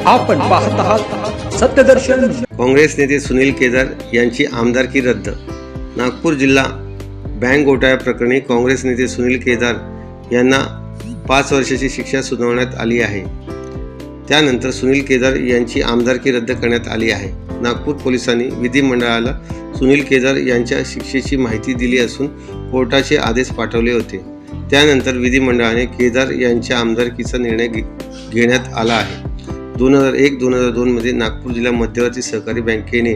आपण पाहत आहात सत्यदर्शन। काँग्रेस नेते सुनील केदार यांची आमदारकी रद्द। नागपूर जिल्हा बँक घोटाळा प्रकरणी काँग्रेस नेते सुनील केदार यांना 5 वर्षाची शिक्षा सुनावण्यात आली आहे। त्यानंतर सुनील केदार यांची आमदारकी रद्द करण्यात आली आहे। नागपूर पोलिसांनी विधिमंडळाला सुनील केदार यांच्या शिक्षेची माहिती दिली असून कोर्टाचे आदेश पाठवले होते। त्यानंतर विधिमंडळाने केदार यांच्या आमदारकीचा निर्णय घेण्यात आला आहे। 2001-2002 मध्ये नागपूर जिल्हा मध्यवर्ती सहकारी बँकेने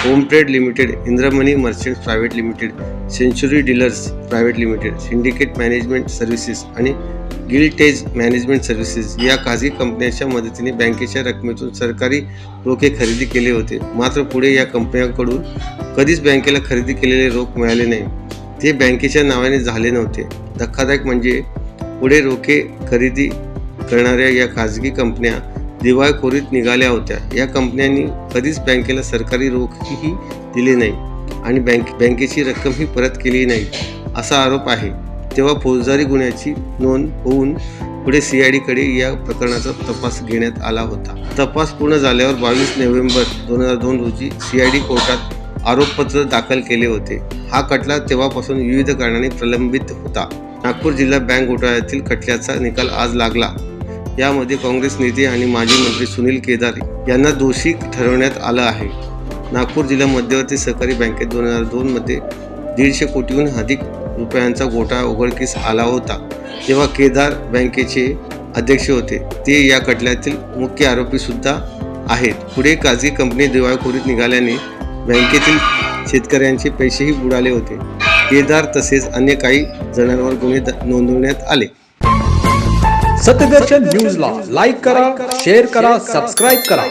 Home Trade Limited, Indramani Merchants Private Limited, Century Dealers Private Limited, Syndicate Management Services आणि गिल्टेज मॅनेजमेंट सर्व्हिसेस या खाजगी कंपन्यांच्या मदतीने बँकेच्या रकमेतून सरकारी रोखे खरेदी केले होते। मात्र पुढे या कंपन्यांकडून कधीच बँकेला खरेदी केलेले रोख मिळाले नाही। ते बँकेच्या नावाने झाले नव्हते। धक्कादायक म्हणजे पुढे रोखे खरेदी करणाऱ्या या खाजगी कंपन्या दिवाळखोरीत निघाल्या होत्या। या कंपन्यांनी कधीच बँकेला सरकारी रोखही दिले नाही आणि बँकेची रक्कमही परत केली नाही असा आरोप आहे। तेव्हा फौजदारी गुन्ह्याची नोंद होऊन पुढे CIDकडे या प्रकरणाचा तपास घेण्यात आला होता। तपास पूर्ण झाल्यावर 22 नोव्हेंबर 2002 रोजी CID कोर्टात आरोपपत्र दाखल केले होते। हा खटला तेव्हापासून विविध कारणांनी प्रलंबित होता। नागपूर जिल्हा बँक घोटाळ्यातील खटल्याचा निकाल आज लागला। यामध्ये काँग्रेस नेते आणि माजी मंत्री सुनील केदार यांना दोषी ठरवण्यात आलं आहे। नागपूर जिल्हा मध्यवर्ती सहकारी बँकेत 2002 मध्ये 150 कोटीहून अधिक रुपयांचा घोटाळा उघडकीस आला होता। तेव्हा केदार बँकेचे अध्यक्ष होते। ते या खटल्यातील मुख्य आरोपी सुद्धा आहेत। पुढे खाजगी कंपनी दिवाळखोरीत निघाल्याने बँकेतील शेतकऱ्यांचे पैसेही बुडाले होते। केदार तसेच अन्य काही जणांवर गुन्हे नोंदवण्यात आले। सत्यदर्शन न्यूजला लाईक करा, शेअर करा, सबस्क्राइब करा।